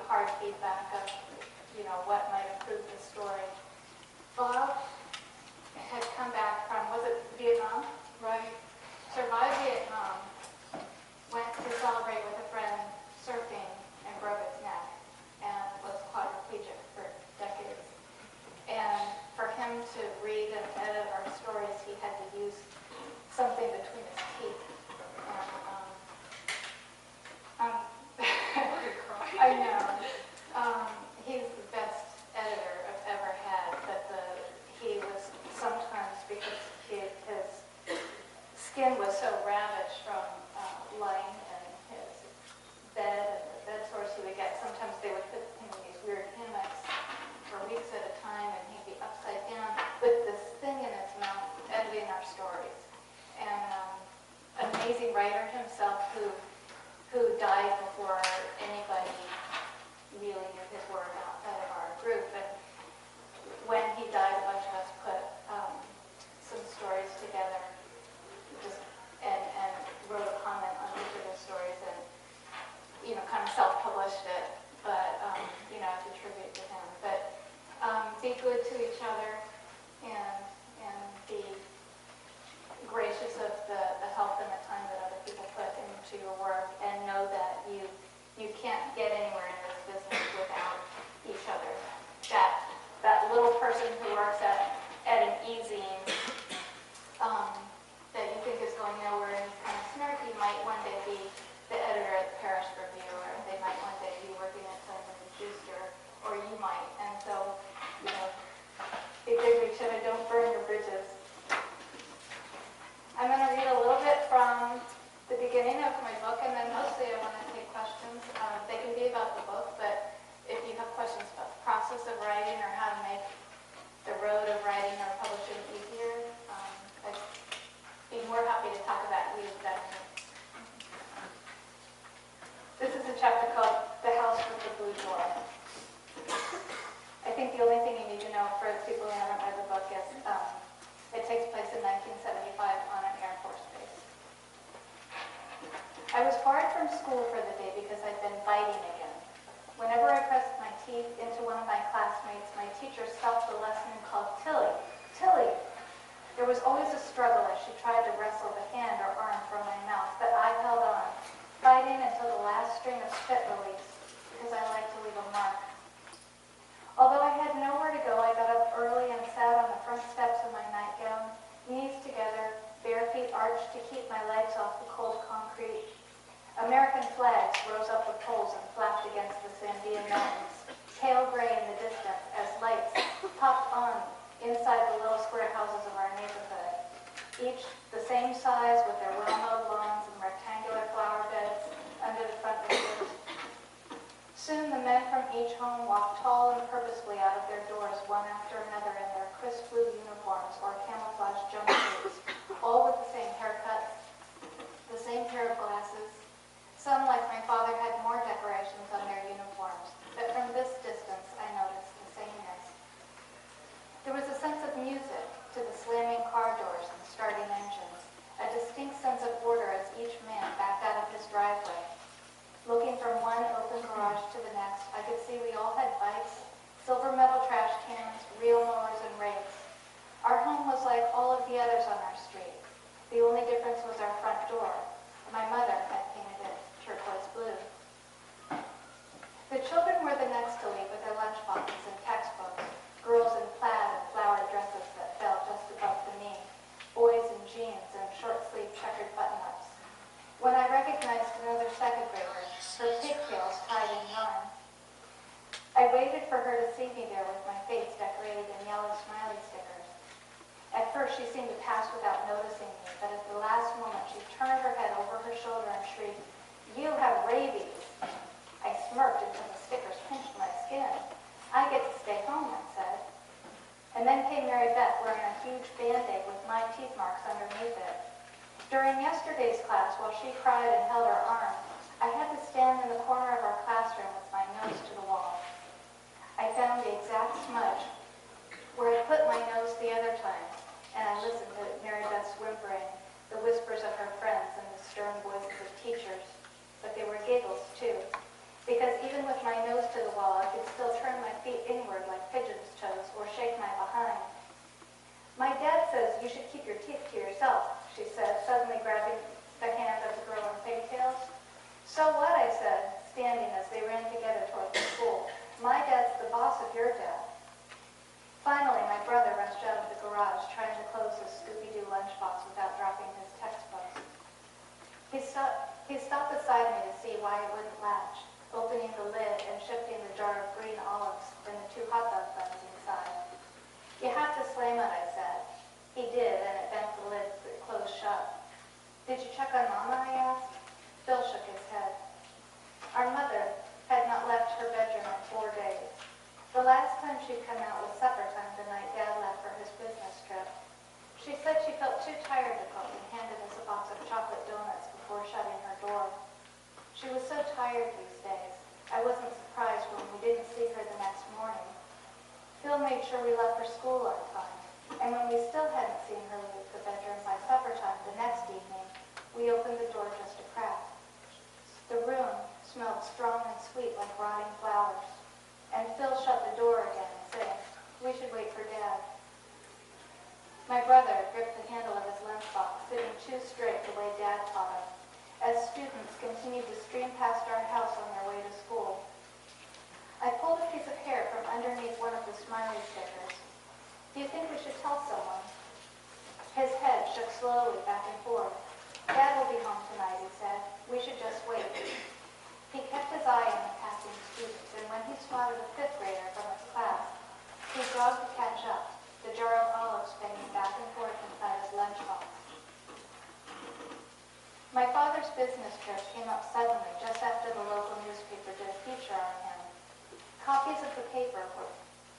hard feedback of, what might improve the story. Bob had come back from, was it Vietnam? Right. Survived Vietnam, went to celebrate with a friend surfing and broke its neck and was quadriplegic for decades. And for him to read and edit our stories, he had to use something between his teeth. And I know. He's the best editor I've ever had, but he was sometimes, because his skin was so ravaged from lying in his bed and the bed sores he would get, sometimes they would put him in these weird hammocks for weeks at a time, and he'd be upside down with this thing in his mouth editing our stories. And amazing writer himself who died before anybody really knew his work outside of our group. And when he died, a bunch of us put some stories together and wrote a comment on each of his stories and, kind of self-published it, but, as a tribute to him. But be good to each other and be gracious of the help and the time that other people put into your work, and know that you can't get anywhere in this business without each other. That little person who works at an e-zine that you think is going nowhere and is kind of snarky might one day be the editor at the Parish Review, or they might one day be working at Simon & Schuster, or you might. And so, be good to each other, don't burn your bridges. I'm going to read a little bit from the beginning of my book, and then mostly I want to take questions. They can be about the book, but if you have questions about the process of writing or how to make the road of writing or publishing easier, I'd be more happy to talk about you than me. This is a chapter called The House with the Blue Door. I think the only thing you need to know for people who haven't read the book is it takes place in 1975 on an Air Force base. I was barred from school for the day because I'd been biting again. Whenever I pressed my teeth into one of my classmates, my teacher stopped the lesson and called, "Tilly, Tilly." There was always a struggle as she tried to wrestle the hand or arm from my mouth, but I held on, fighting until the last string of spit released, because I like to leave a mark. Although I had nowhere to go, I got up early and sat on the front steps of my nightgown, knees together, bare feet arched to keep my legs off the cold concrete. American flags rose up the poles and flapped against the Sandia Mountains, pale gray in the distance as lights popped on inside the little square houses of our neighborhood, each the same size with their well-mowed lawns and rectangular flower beds under the front windows. Soon the men from each home walked tall and purposefully out of their doors, one after another in their crisp blue uniforms or camouflage jumpsuits, all with the same haircuts, the same pair of glasses. Some, like my father, had more decorations on their uniforms, but from this distance I noticed the sameness. There was a sense of music to the slamming car doors and starting engines, a distinct sense of order as each man backed out of his driveway. Looking from one open garage to the next, I could see we all had bikes, silver metal trash cans, reel mowers, and rakes. Our home was like all of the others on our street. The only difference was our front door. My mother had painted it turquoise blue. The children were the next to leave with their lunchboxes and textbooks, girls in plaid and flowered dresses that fell just above the knee, boys in jeans and short-sleeved checkered button-ups. When I recognized another second grader, her pigtails tied in yarn, I waited for her to see me there with my face decorated in yellow smiley stickers. At first, she seemed to pass without noticing me, but at the last moment, she turned her head over her shoulder and shrieked, "You have rabies." I smirked until the stickers pinched my skin. "I get to stay home," I said. And then came Mary Beth wearing a huge Band-Aid with my teeth marks underneath it. During yesterday's class, while she cried and held her arm, I had to stand in the corner of our classroom with my nose to the wall. I found the exact smudge where I put my nose the other time, and I listened to Mary Beth's whimpering, the whispers of her friends, and the stern voices of teachers. But they were giggles, too, because even with my nose to the He stopped beside me to see why it wouldn't latch, opening the lid and shifting the jar of green olives and the 2 hot dog buns inside. "You have to slam it," I said. He did, and it bent the lid closed shut. "Did you check on Mama?" I asked. Phil shook his head. Our mother had not left her bedroom in 4 days. The last time she'd come out was supper time the night Dad left for his business trip. She said she felt too tired to cook and handed us a box of chocolate donuts before shutting her door. She was so tired these days, I wasn't surprised when we didn't see her the next morning. Phil made sure we left for school on time, and when we still hadn't seen her leave the bedroom by supper time the next evening, we opened the door just a crack. The room smelled strong and sweet like rotting flowers, and Phil shut the door again, saying, "We should wait for Dad." My brother gripped the handle of his lunchbox, sitting too straight the way Dad taught him, as students continued to stream past our house on their way to school. I pulled a piece of hair from underneath one of the smiley stickers. "Do you think we should tell someone?" His head shook slowly back and forth. "Dad will be home tonight," he said. "We should just wait." He kept his eye on the passing students, and when he spotted a 5th grader from his class, he jogged to catch up, the jar of olives banging back and forth inside his lunchbox. My father's business trip came up suddenly just after the local newspaper did a feature on him. Copies of the paper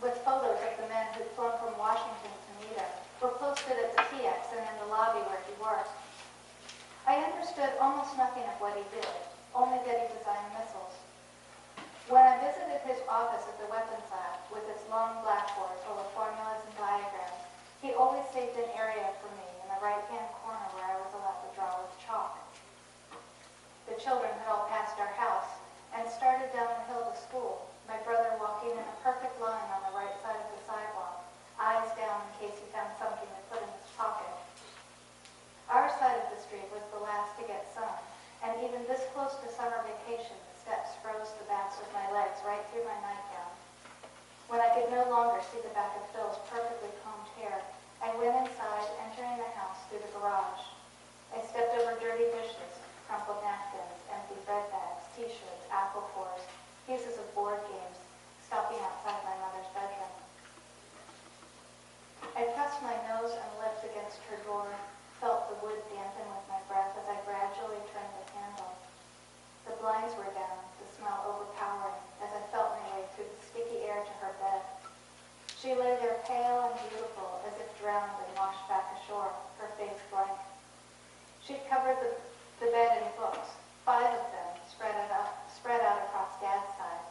with photos of the men who'd flown from Washington to meet him were posted at the TX and in the lobby where he worked. I understood almost nothing of what he did, only that he designed missiles. When I visited his office at the weapons lab with its long blackboard full of formulas and diagrams, he always saved an area for me in the right-hand corner where I was allowed to draw with chalk. The children had all passed our house and started down the hill to school, my brother walking in a perfect line on the right side of the sidewalk, eyes down in case he found something to put in his pocket. Our side of the street was the last to get sun, and even this close to summer vacation, the steps froze the backs of my legs right through my nightgown. When I could no longer see the back of Phil's perfectly combed hair, I went inside, entering the house through the garage. I stepped over dirty dishes, crumpled napkins, empty bread bags, T-shirts, apple cores, pieces of board games, stopping outside my mother's bedroom. I pressed my nose and lips against her door, felt the wood dampen with my breath as I gradually turned the handle. The blinds were down, the smell overpowering, as I felt my way through the sticky air to her bed. She lay there pale and beautiful, as if drowned and washed back ashore, her face blank. She'd covered the bed in books, 5 of them spread out across Dad's side.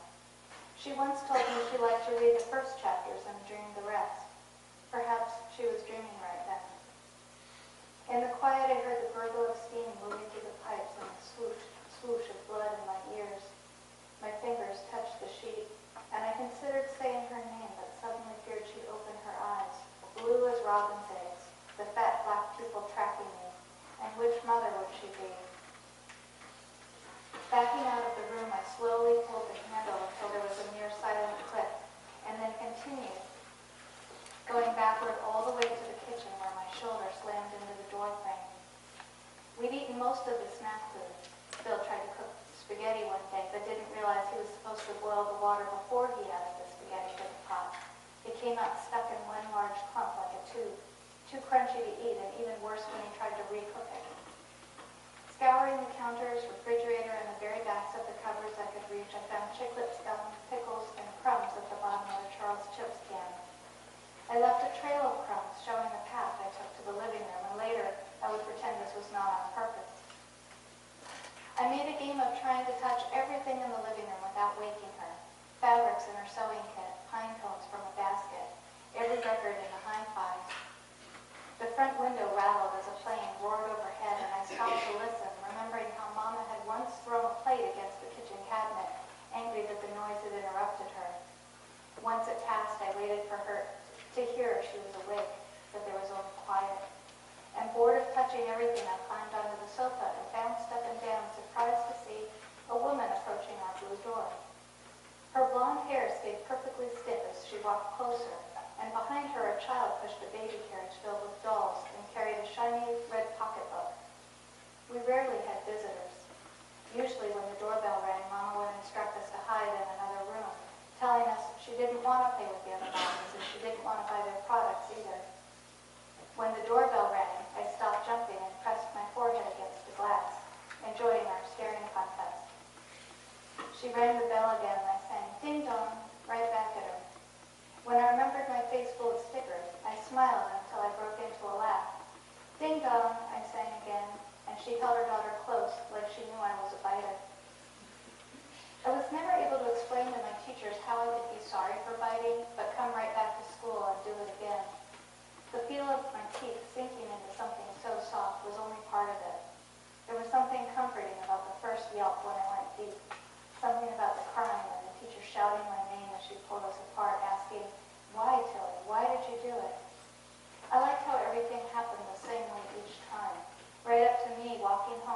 She once told me she liked to read the first chapters and dream the rest. Perhaps she was dreaming right then. In the quiet, I heard the gurgle of steam moving through the pipes and the swoosh of blood in my ears. My fingers touched the sheet, and I considered saying her name, but suddenly feared she'd open her eyes, blue as robin's eggs, the fat black pupil tracking me. And which mother would she be? Backing out of the room, I slowly pulled the handle until there was a near silent click, and then continued, going backward all the way to the kitchen where my shoulder slammed into the door frame. We'd eaten most of the snack food. Phil tried to cook spaghetti one day, but didn't realize he was supposed to boil the water before he added the spaghetti to the pot. It came out stuck in one large clump like a tube, too crunchy to eat, and even worse when he tried to recook it. Scouring the counters, refrigerator, and the very backs of the cupboards I could reach, I found chiclets, gum, pickles, and crumbs at the bottom of a Charles Chips can. I left a trail of crumbs showing the path I took to the living room, and later I would pretend this was not on purpose. I made a game of trying to touch everything in the living room without waking her. Fabrics in her sewing kit, pine cones from a basket, every record in the hi-fi. The front window rattled as a plane roared overhead, and I stopped to listen, remembering how Mama had once thrown a plate against the kitchen cabinet, angry that the noise had interrupted her. Once it passed, I waited for her to hear if she was awake, but there was only quiet. And bored of touching everything, I climbed onto the sofa and bounced up and down, surprised to see a woman approaching our blue door. Her blonde hair stayed perfectly stiff as she walked closer, and behind her a child pushed a baby carriage filled with dolls and carried a shiny red pocketbook. We rarely had visitors. Usually when the doorbell rang, Mama would instruct us to hide in another room, telling us she didn't want to play with the other mommies and she didn't want to buy their products either. When the doorbell rang, I stopped jumping and pressed my forehead against the glass, enjoying our staring contest. She rang the bell again and I sang, "Ding dong," right back at her. When I remembered my face full of stickers, I smiled until I broke into a laugh. "Ding dong," I sang again, and she held her daughter close like she knew I was a biter. I was never able to explain to my teachers how I could be sorry for biting, but come right back to school and do it again. The feel of my teeth sinking into something so soft was only part of it. There was something comforting about the first yelp when I went deep. Something about the crying and the teacher shouting my name as she pulled us apart, asking, "Why, Tilly? Why did you do it?" I liked how everything happened the same way each time. Right up to me walking home